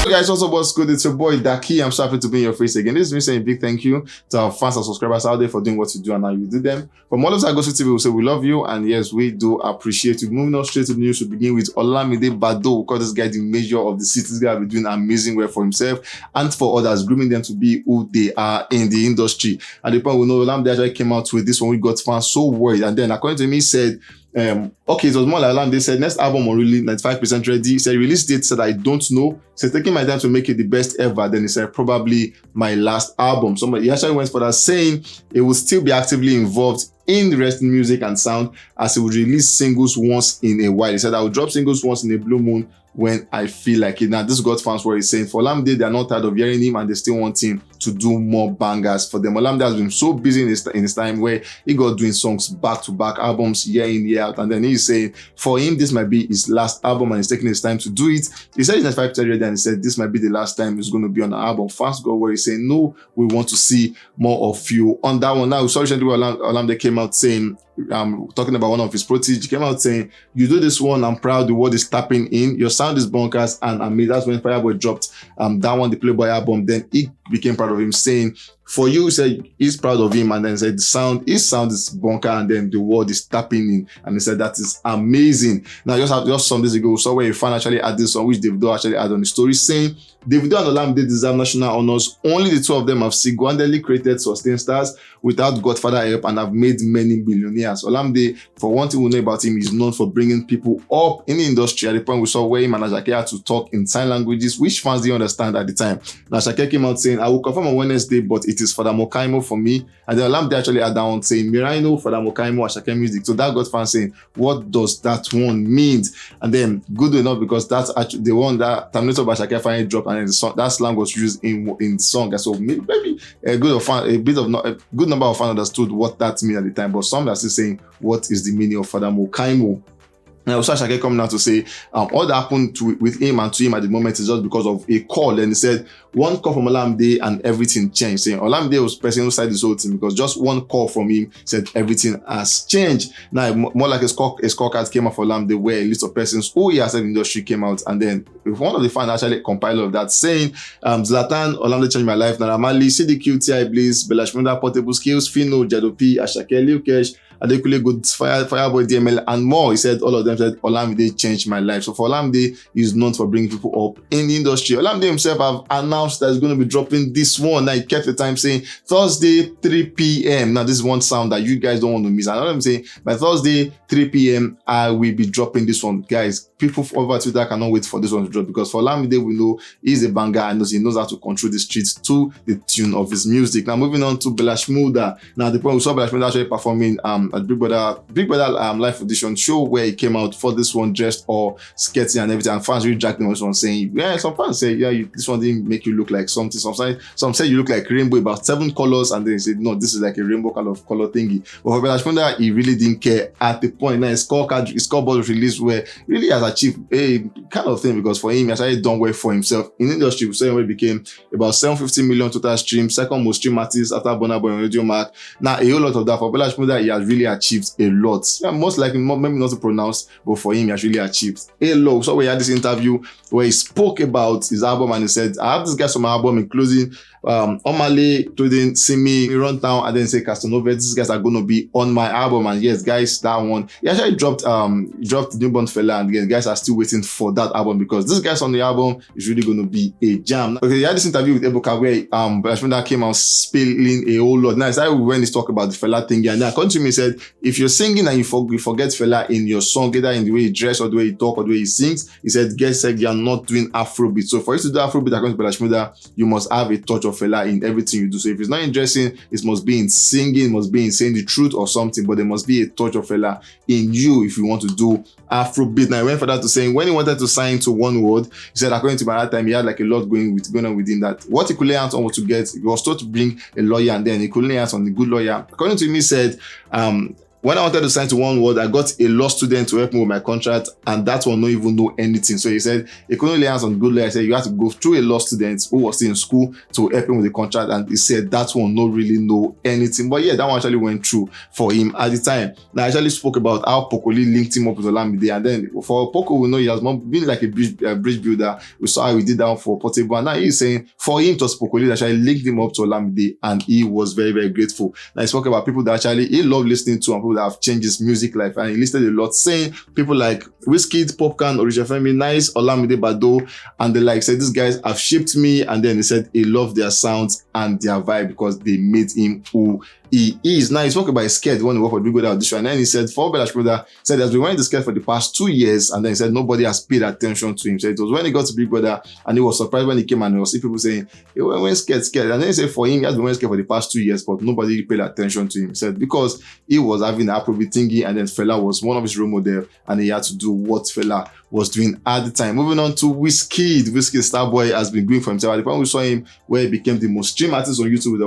Guys, also what's good? It's your boy Daki. I'm so happy to be in your face again. This is me saying a big thank you to our fans and subscribers out there for doing what you do and how you do them. From all of us at Gossip TV, we say we love you, and yes, we do appreciate you. Moving on straight to the news, we begin with Olamide Bado. We call this guy the measure of the city. This guy will be doing amazing work for himself and for others, grooming them to be who they are in the industry. At the point we know Olamide actually came out with this one, we got fans so worried, and then according to me, he said, okay, it was more like Olamide. They said next album already 95% ready. He said release date, said I don't know. He said taking my time to make it the best ever. Then he said probably my last album. Somebody he actually went for that, saying it will still be actively involved in the rest in music and sound, as he would release singles once in a while. He said I will drop singles once in a blue moon when I feel like it. Now this got fans where he's saying for Olamide, they are not tired of hearing him and they still want him to do more bangers for them. Olamide has been so busy in his time where he got doing songs back-to-back albums year in, year out, and then he's saying for him this might be his last album and he's taking his time to do it. He said he's 95% ready and he said this might be the last time he's going to be on an album. Fans got where he's saying no, we want to see more of you on that one. Now we saw recently Olamide came out saying, talking about one of his proteges, he came out saying, you do this one, I'm proud, the world is tapping in, your sound is bonkers and amazing. That's when Fireboy dropped that one, the Playboy album. Then he became proud of him, saying for you, he said he's proud of him, and then said his sound is bonker, and then the world is tapping in, and he said that is amazing. Now just some days ago, we saw where a fan actually had this song which Davido actually had on the story, saying Davido and Olamide deserve national honors. Only the two of them have single-handedly created sustained stars without Godfather help and have made many millionaires. Olamide, for one thing we know about him, is known for bringing people up in the industry. At the point we saw where him and Asake had to talk in sign languages, which fans didn't understand at the time. Now Asake came out saying, I will confirm on Wednesday, but it is for the Mokaimo for me. And then Olamide actually had that one saying, Miraino for the Mokaimo, Asake music. So that got fans saying, what does that one mean? And then good enough, because that's actually the one that Terminator by Asake finally dropped, and then the song, that slang was used in the song. And so maybe a good number of fans understood what that meant at the time, but some are still saying, what is the meaning of Father Mokaimo? And also Asake coming out to say all that happened with him and to him at the moment is just because of a call. And he said one call from Olamide and everything changed. Saying Olamide was pressing inside this whole thing because just one call from him said everything has changed. Now more like a scorecard came out for Olamide where a list of persons who he has said in the industry came out, and then one of the fans actually compiled of that saying Zlatan, Olamide changed my life, Naira Marley, CDQ, T.I. Bliss, Bella Shmurda, Portable Skills, Fino, Jadopi, Asake, Lil Kesh, Adekule Good, Fireboy, DML, and more. He said all of them said Olamide changed my life. So for Olamide, he's known for bringing people up in the industry. Olamide himself have announced that he's going to be dropping this one. Now he kept the time saying Thursday 3 p.m. Now this is one sound that you guys don't want to miss. And I'm saying by Thursday 3 p.m. I will be dropping this one. Guys, people over Twitter cannot wait for this one to drop, because for Olamide we know he's a banger and he knows how to control the streets to the tune of his music. Now moving on to Bella Shmurda. Now the point we saw Bella Shmurda actually performing at Big Brother live audition show where he came out for this one dressed all sketchy and everything, and fans really jacked him on this one, saying, yeah, some fans say, yeah, this one didn't make you look like something. Some say you look like rainbow, about 7 colors, and then he said, no, this is like a rainbow kind of color thingy. But for Bella Shmurda, he really didn't care at the point. Now his scoreboard was released where really has achieved a kind of thing, because for him, he has actually done well for himself in the industry. We saw him became about 750 million total streams, second most stream artist after Burna Boy and Radio Mark. Now a whole lot of that for Bella Shmurda, he has really achieved a lot. Yeah, most likely, maybe not to pronounce, but for him, he has really achieved a lot. So we had this interview where he spoke about his album, and he said, I have this guys from my album, including Omale, including Simi, Runtown, and then say Casanova. These guys are going to be on my album. And yes, guys, that one, he actually dropped Newborn Fella, and again, guys are still waiting for that album, because this guys on the album is really going to be a jam. Okay, he had this interview with Ebuka where Bashmunda came out spilling a whole lot. Now, it's like when he's talking about the Fella thing, and then according to me, he said, if you're singing and you forget Fella in your song, either in the way he dress or the way he talk or the way he sings, he said, guess you're not doing Afrobeat. So for you to do Afrobeat according to Bashmunda, you must have a touch of Fella in everything you do. So if it's not in dressing, it must be in singing, it must be in saying the truth or something, but there must be a touch of Fella in you if you want to do Afrobeat. Now, I went for that to saying when he wanted to sign to One World, he said according to by that time he had like a lot going on with him, that what he could lay hands on was to get, he was told to bring a lawyer, and then he could lay hands on the good lawyer. According to me, he said when I wanted to sign to One World, I got a law student to help me with my contract, and that one not even know anything. So he said he couldn't lay hands on good law. I said you have to go through a law student who was still in school to help him with the contract, and he said that one not really know anything. But yeah, that one actually went through for him at the time. Now I actually spoke about how Pokoli linked him up with Olamide, and then for Poco, we know he has been like a bridge builder. We saw how he did that for Portable, and now he's saying for him it was Pokoli that actually linked him up to Olamide, and he was very, very grateful. Now he spoke about people that actually he loved listening to, and people that have changed his music life, and he listed a lot, saying people like Wizkid, Popcan, Orishafemi, Nice, Olamide, Bado, and the like. Said these guys have shaped me, and then he said he loved their sounds and their vibe because they made him who he is. Now he spoke about his sketch when he worked for Big Brother audition, and then he said for Shmurda, said he has been wearing the sketch for the past 2 years, and then he said nobody has paid attention to him. So it was when he got to Big Brother, and he was surprised when he came and he was see people saying he was wearing sketch, and then he said for him he has been wearing sketch for the past 2 years, but nobody paid attention to him. He said because he was having an Afrobeat thingy, and then Fela was one of his role model, and he had to do what Fela was doing at the time. Moving on to Wizkid. Wizkid Starboy has been doing for himself. At the point we saw him where he became the most streamed artist on YouTube with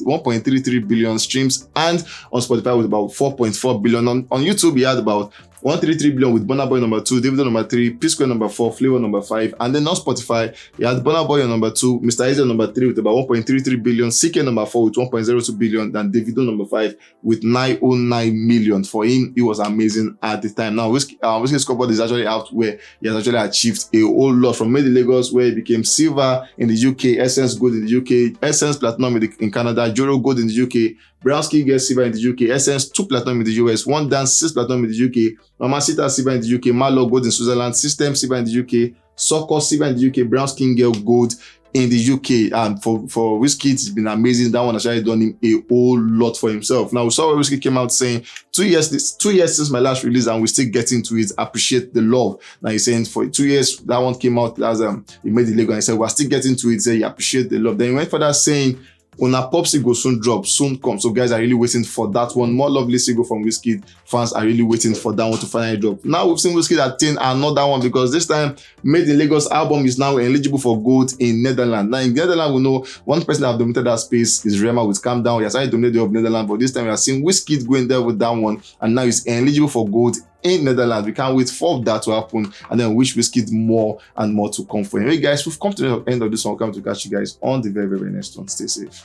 1.33 billion streams, and on Spotify with about 4.4 billion. On YouTube he had about 133 billion with Burna Boy number 2, Davido number 3, P Square number 4, Flavor number 5, and then on Spotify he had Burna Boy on number 2, Mr. Eazy number 3 with about 1.33 billion, CK number 4 with 1.02 billion, and Davido number 5 with 909 million. For him, it was amazing at the time. Now Wizkid's scoreboard is actually out where he has actually achieved a whole lot, from Made in Lagos where he became silver in the UK, Essence Gold in the UK, Essence Platinum in Canada, Joro Gold in the UK, Brownski gets silver in the UK, Essence 2 platinum in the US, One Dance 6 platinum in the UK, Mamacita silver in the UK, Malo Gold in Switzerland, System silver in the UK, Soccer silver in the UK, Brownski Girl Gold in the UK. And for Wizkid, it's been amazing. That one has actually done him a whole lot for himself. Now we saw where Wizkid came out saying 2 years since my last release, and we're still getting to it. Appreciate the love. Now he's saying for 2 years that one came out as he made the Lego, and he said we're still getting to it. Say he appreciate the love. Then he went further saying Una Pop single soon drop, soon come. So guys are really waiting for that one. More lovely single from Wizkid. Fans are really waiting for that one to finally drop. Now we've seen Wizkid attain another one, because this time Made in Lagos album is now eligible for gold in Netherlands. Now in Netherlands, we know one person that have dominated that space is Rema with Calm Down. He has already dominated of Netherlands, but this time we are seeing Wizkid going there with that one, and now he's eligible for gold in Netherlands. We can't wait for that to happen, and then wish Wizkid more and more to come for him. Hey guys, we've come to the end of this one. Come to catch you guys on the very, very next one. Stay safe.